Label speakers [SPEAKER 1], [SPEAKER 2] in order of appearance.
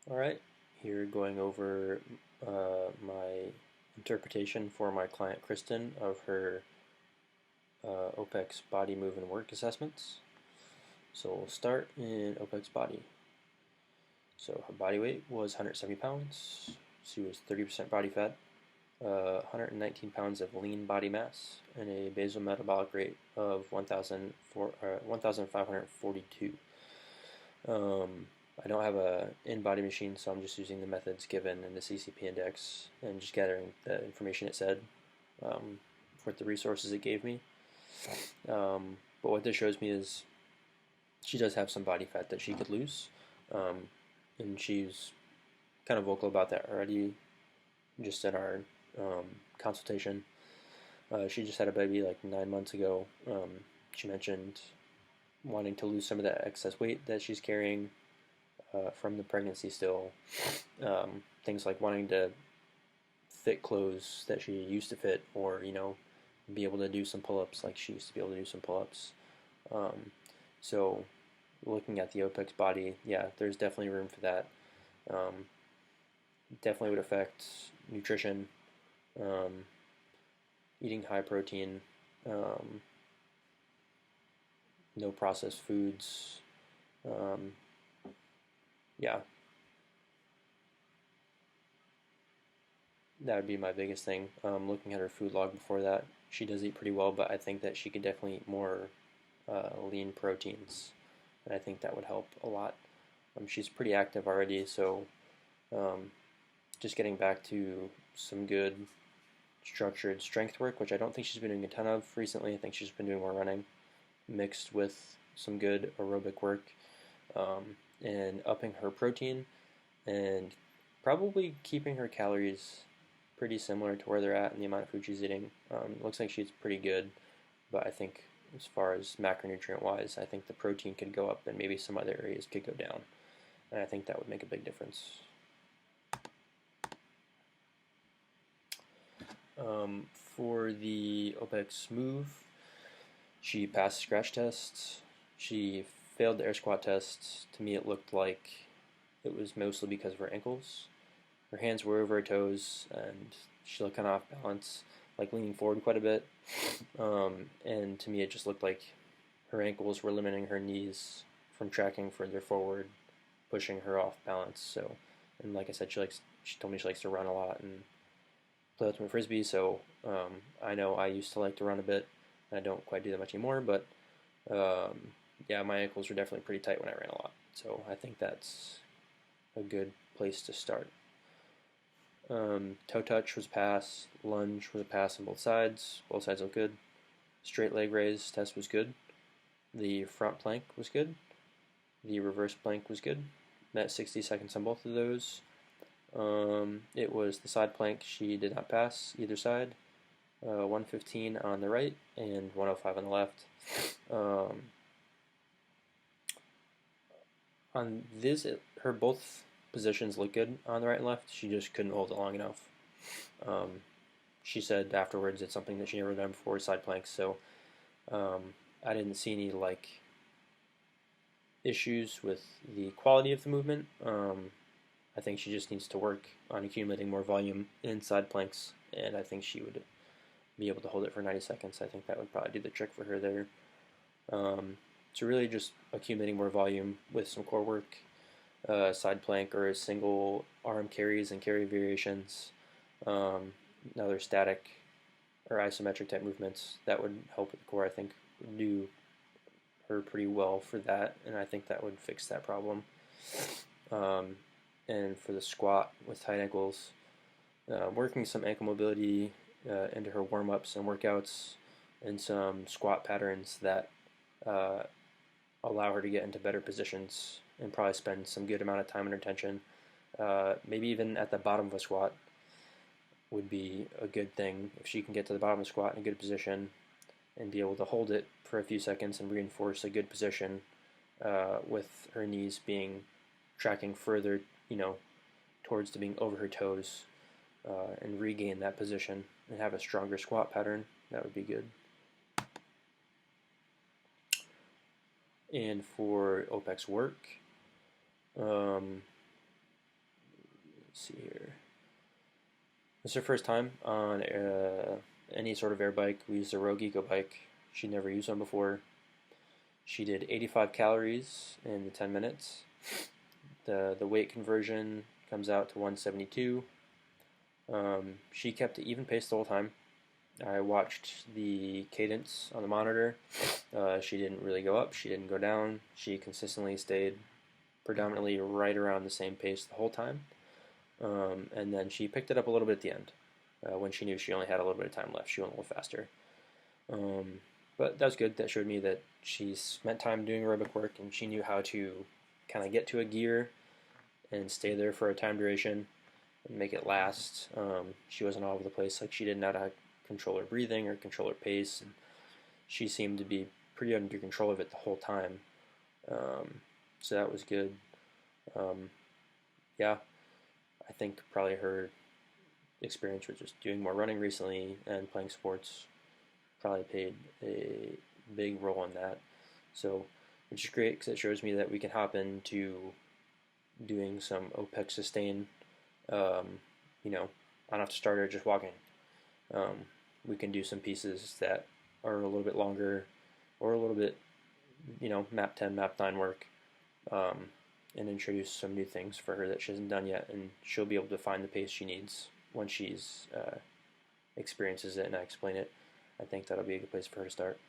[SPEAKER 1] Alright, here going over my interpretation for my client Kristen of her OPEX body move and work assessments. So we'll start in OPEX body. So her body weight was 170 pounds. She was 30% body fat, 119 pounds of lean body mass, and a basal metabolic rate of 1,542. I don't have a in-body machine, so I'm just using the methods given in the CCP index and just gathering the information it said with the resources it gave me. But what this shows me is she does have some body fat that she could lose, and she's kind of vocal about that already just in our consultation. She just had a baby like 9 months ago. She mentioned wanting to lose some of that excess weight that she's carrying from the pregnancy still. Things like wanting to fit clothes that she used to fit, or be able to do some pull-ups like she used to be able to do some pull-ups. So looking at the OPEX body, yeah, there's definitely room for that. Definitely would affect nutrition, eating high protein, no processed foods. Yeah, that would be my biggest thing. Looking at her food log before that, she does eat pretty well, but I think that she could definitely eat more lean proteins, and I think that would help a lot. She's pretty active already, so just getting back to some good structured strength work, which I don't think she's been doing a ton of recently. I think she's been doing more running mixed with some good aerobic work, and upping her protein and probably keeping her calories pretty similar to where they're at and the amount of food she's eating. Looks like she's pretty good, but I think as far as macronutrient wise, I think the protein could go up and maybe some other areas could go down, and I think that would make a big difference. For the OPEX move, she passed scratch tests. She failed the air squat test. To me, it looked like it was mostly because of her ankles. Her hands were over her toes, and she looked kind of off balance, like leaning forward quite a bit. And to me, it just looked like her ankles were limiting her knees from tracking further forward, pushing her off balance. So, and like I said, she told me she likes to run a lot and play ultimate frisbee. So I know I used to like to run a bit. I don't quite do that much anymore, but yeah, my ankles were definitely pretty tight when I ran a lot. So I think that's a good place to start. Toe touch was pass, lunge was a pass on both sides. Both sides look good. Straight leg raise test was good. The front plank was good. The reverse plank was good. Met 60 seconds on both of those. It was the side plank she did not pass either side. 115 on the right and 105 on the left. On this, her both positions look good on the right and left. She just couldn't hold it long enough. She said afterwards it's something that she never done before, side planks. So I didn't see any issues with the quality of the movement. I think she just needs to work on accumulating more volume in side planks, and I think she would be able to hold it for 90 seconds. I think that would probably do the trick for her there. So really just accumulating more volume with some core work, side plank or single arm carries and carry variations, other static or isometric type movements that would help with the core. I think would do her pretty well for that, and I think that would fix that problem. And for the squat with tight ankles, working some ankle mobility into her warm-ups and workouts, and some squat patterns that allow her to get into better positions and probably spend some good amount of time under tension. Maybe even at the bottom of a squat would be a good thing if she can get to the bottom of the squat in a good position and be able to hold it for a few seconds and reinforce a good position with her knees being tracking further, towards to being over her toes, and regain that position and have a stronger squat pattern. That would be good. And for OPEX work, see here. This is her first time on any sort of air bike. We used a Rogue Eco bike. She'd never used one before. She did 85 calories in the 10 minutes. The weight conversion comes out to 172. She kept an even pace the whole time. I watched the cadence on the monitor. She didn't really go up. She didn't go down. She consistently stayed predominantly right around the same pace the whole time. And then she picked it up a little bit at the end. When she knew she only had a little bit of time left, she went a little faster. But that was good. That showed me that she spent time doing aerobic work and she knew how to kind of get to a gear and stay there for a time duration and make it last. She wasn't all over the place. Like, she didn't know how to control her breathing or control her pace. And she seemed to be pretty under control of it the whole time. So that was good. Yeah, I think probably her experience with just doing more running recently and playing sports probably played a big role in that. So, which is great because it shows me that we can hop into doing some OPEX sustain. I don't have to start her just walking. We can do some pieces that are a little bit longer or a little bit, map 10, map 9 work, and introduce some new things for her that she hasn't done yet, and she'll be able to find the pace she needs when she's experiences it and I explain it. I think that'll be a good place for her to start.